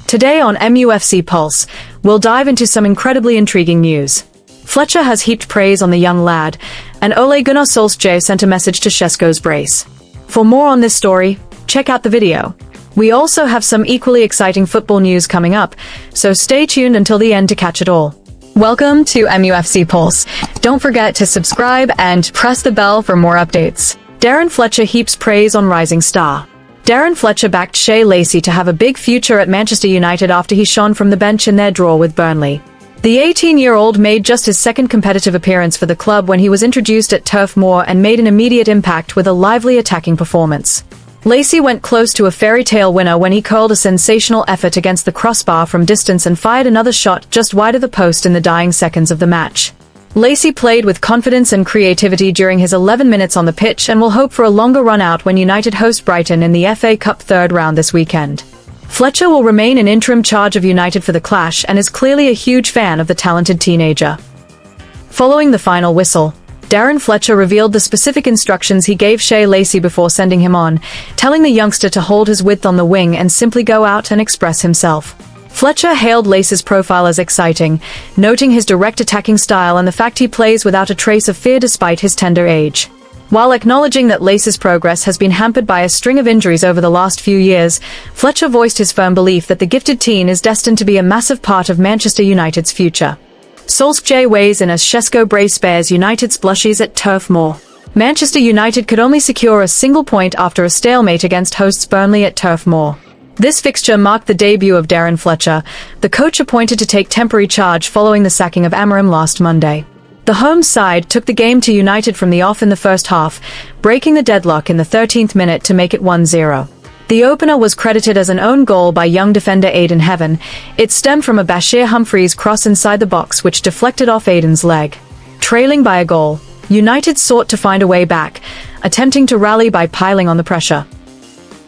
Today on MUFC Pulse, we'll dive into some incredibly intriguing news. Fletcher has heaped praise on the young lad, and Ole Gunnar Solskjaer sent a message to Šeško's brace. For more on this story, check out the video. We also have some equally exciting football news coming up, so stay tuned until the end to catch it all. Welcome to MUFC Pulse. Don't forget to subscribe and press the bell for more updates. Darren Fletcher heaps praise on rising star. Darren Fletcher backed Shea Lacey to have a big future at Manchester United after he shone from the bench in their draw with Burnley. The 18-year-old made just his second competitive appearance for the club when he was introduced at Turf Moor and made an immediate impact with a lively attacking performance. Lacey went close to a fairy tale winner when he curled a sensational effort against the crossbar from distance and fired another shot just wide of the post in the dying seconds of the match. Lacey played with confidence and creativity during his 11 minutes on the pitch and will hope for a longer run out when United host Brighton in the FA Cup third round this weekend. Fletcher will remain in interim charge of United for the clash and is clearly a huge fan of the talented teenager. Following the final whistle, Darren Fletcher revealed the specific instructions he gave Shea Lacey before sending him on, telling the youngster to hold his width on the wing and simply go out and express himself. Fletcher hailed Lacey's profile as exciting, noting his direct attacking style and the fact he plays without a trace of fear despite his tender age. While acknowledging that Lacey's progress has been hampered by a string of injuries over the last few years, Fletcher voiced his firm belief that the gifted teen is destined to be a massive part of Manchester United's future. Solskjaer weighs in as Šeško brace bears United's blushies at Turf Moor. Manchester United could only secure a single point after a stalemate against hosts Burnley at Turf Moor. This fixture marked the debut of Darren Fletcher, the coach appointed to take temporary charge following the sacking of Amorim last Monday. The home side took the game to United from the off in the first half, breaking the deadlock in the 13th minute to make it 1-0. The opener was credited as an own goal by young defender Aiden Heaven. It stemmed from a Bashir Humphreys cross inside the box which deflected off Aiden's leg. Trailing by a goal, United sought to find a way back, attempting to rally by piling on the pressure.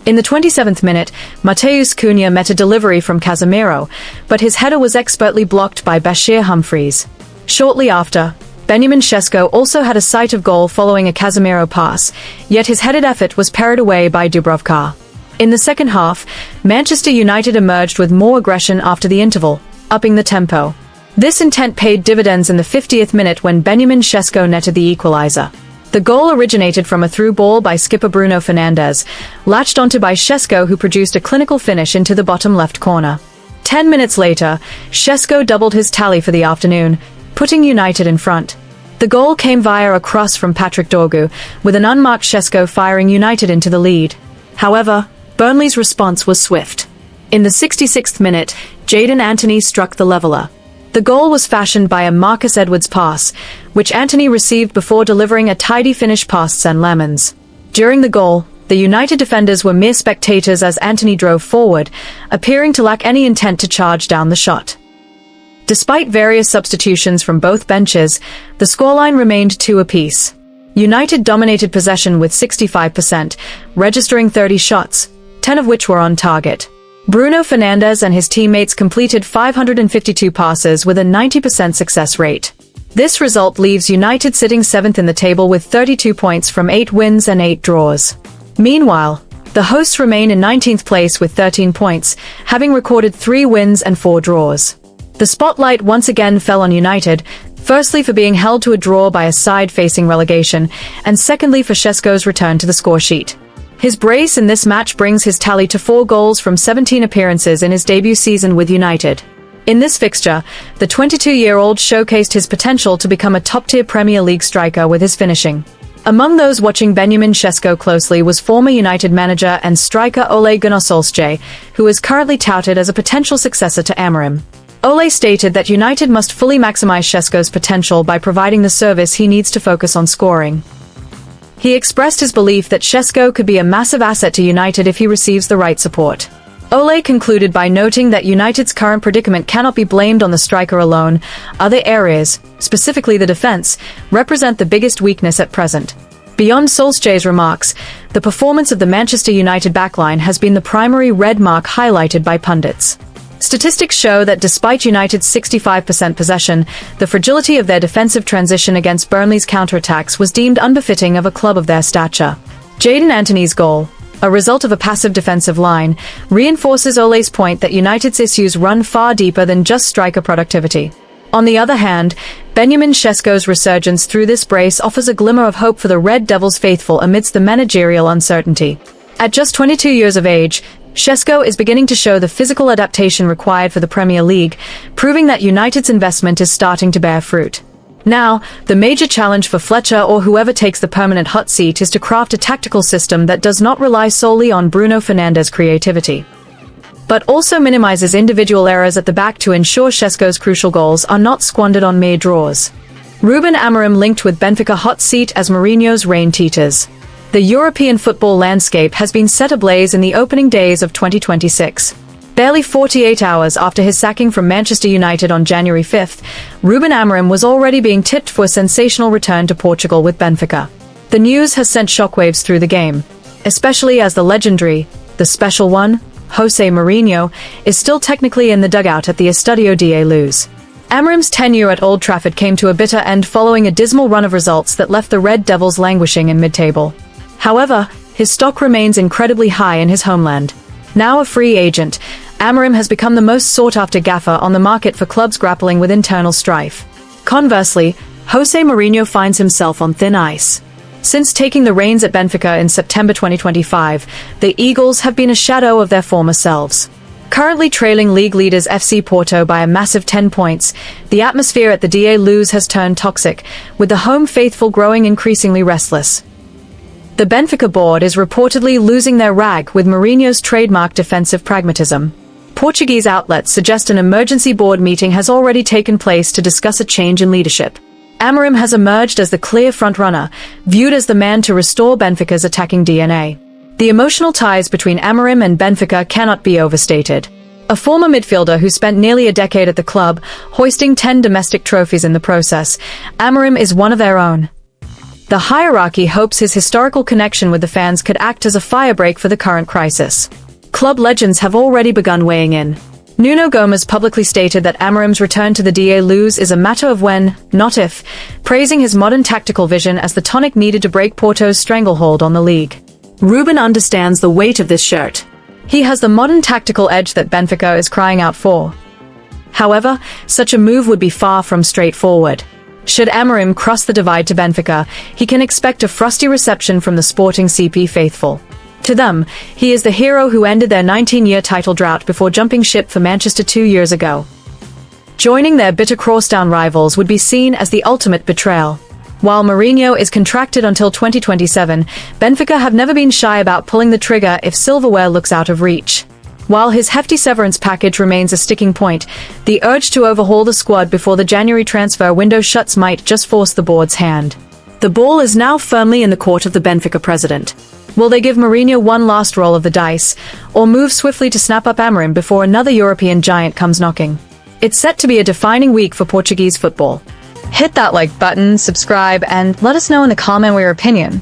In the 27th minute, Matheus Cunha met a delivery from Casemiro, but his header was expertly blocked by Bashir Humphreys. Shortly after, Benjamin Šeško also had a sight of goal following a Casemiro pass, yet his headed effort was parried away by Dubravka. In the second half, Manchester United emerged with more aggression after the interval, upping the tempo. This intent paid dividends in the 50th minute when Benjamin Šeško netted the equalizer. The goal originated from a through ball by skipper Bruno Fernandes, latched onto by Šeško who produced a clinical finish into the bottom left corner. 10 minutes later, Šeško doubled his tally for the afternoon, putting United in front. The goal came via a cross from Patrick Dorgu, with an unmarked Šeško firing United into the lead. However, Burnley's response was swift. In the 66th minute, Jadon Anthony struck the leveller. The goal was fashioned by a Marcus Edwards pass, which Anthony received before delivering a tidy finish past Sen Lemons. During the goal, the United defenders were mere spectators as Anthony drove forward, appearing to lack any intent to charge down the shot. Despite various substitutions from both benches, the scoreline remained 2 apiece. United dominated possession with 65%, registering 30 shots, 10 of which were on target. Bruno Fernandes and his teammates completed 552 passes with a 90% success rate. This result leaves United sitting 7th in the table with 32 points from 8 wins and 8 draws. Meanwhile, the hosts remain in 19th place with 13 points, having recorded 3 wins and 4 draws. The spotlight once again fell on United, firstly for being held to a draw by a side facing relegation, and secondly for Šeško's return to the scoresheet. His brace in this match brings his tally to 4 goals from 17 appearances in his debut season with United. In this fixture, the 22-year-old showcased his potential to become a top-tier Premier League striker with his finishing. Among those watching Benjamin Šeško closely was former United manager and striker Ole Gunnar Solskjaer, who is currently touted as a potential successor to Amorim. Ole stated that United must fully maximize Šeško's potential by providing the service he needs to focus on scoring. He expressed his belief that Šeško could be a massive asset to United if he receives the right support. Ole concluded by noting that United's current predicament cannot be blamed on the striker alone. Other areas, specifically the defense, represent the biggest weakness at present. Beyond Solskjaer's remarks, the performance of the Manchester United backline has been the primary red mark highlighted by pundits. Statistics show that despite United's 65% possession, the fragility of their defensive transition against Burnley's counterattacks was deemed unbefitting of a club of their stature. Jadon Anthony's goal, a result of a passive defensive line, reinforces Ole's point that United's issues run far deeper than just striker productivity. On the other hand, Benjamin Šeško's resurgence through this brace offers a glimmer of hope for the Red Devils faithful amidst the managerial uncertainty. At just 22 years of age, Šeško is beginning to show the physical adaptation required for the Premier League, proving that United's investment is starting to bear fruit. Now, the major challenge for Fletcher or whoever takes the permanent hot seat is to craft a tactical system that does not rely solely on Bruno Fernandes's creativity, but also minimizes individual errors at the back to ensure Šeško's crucial goals are not squandered on mere draws. Ruben Amorim linked with Benfica hot seat as Mourinho's reign teeters. The European football landscape has been set ablaze in the opening days of 2026. Barely 48 hours after his sacking from Manchester United on January 5th, Ruben Amorim was already being tipped for a sensational return to Portugal with Benfica. The news has sent shockwaves through the game, especially as the legendary, the special one, Jose Mourinho, is still technically in the dugout at the Estadio da Luz. Amorim's tenure at Old Trafford came to a bitter end following a dismal run of results that left the Red Devils languishing in mid-table. However, his stock remains incredibly high in his homeland. Now a free agent, Amorim has become the most sought-after gaffer on the market for clubs grappling with internal strife. Conversely, Jose Mourinho finds himself on thin ice. Since taking the reins at Benfica in September 2025, the Eagles have been a shadow of their former selves. Currently trailing league leaders FC Porto by a massive 10 points, the atmosphere at the Da Luz has turned toxic, with the home faithful growing increasingly restless. The Benfica board is reportedly losing their rag with Mourinho's trademark defensive pragmatism. Portuguese outlets suggest an emergency board meeting has already taken place to discuss a change in leadership. Amorim has emerged as the clear frontrunner, viewed as the man to restore Benfica's attacking DNA. The emotional ties between Amorim and Benfica cannot be overstated. A former midfielder who spent nearly a decade at the club, hoisting 10 domestic trophies in the process, Amorim is one of their own. The hierarchy hopes his historical connection with the fans could act as a firebreak for the current crisis. Club legends have already begun weighing in. Nuno Gomes publicly stated that Amorim's return to the Da Luz is a matter of when, not if, praising his modern tactical vision as the tonic needed to break Porto's stranglehold on the league. Ruben understands the weight of this shirt. He has the modern tactical edge that Benfica is crying out for. However, such a move would be far from straightforward. Should Amorim cross the divide to Benfica, he can expect a frosty reception from the Sporting CP faithful. To them, he is the hero who ended their 19-year title drought before jumping ship for Manchester 2 years ago. Joining their bitter crosstown rivals would be seen as the ultimate betrayal. While Mourinho is contracted until 2027, Benfica have never been shy about pulling the trigger if silverware looks out of reach. While his hefty severance package remains a sticking point, the urge to overhaul the squad before the January transfer window shuts might just force the board's hand. The ball is now firmly in the court of the Benfica president. Will they give Mourinho one last roll of the dice, or move swiftly to snap up Amorim before another European giant comes knocking? It's set to be a defining week for Portuguese football. Hit that like button, subscribe, and let us know in the comment your opinion.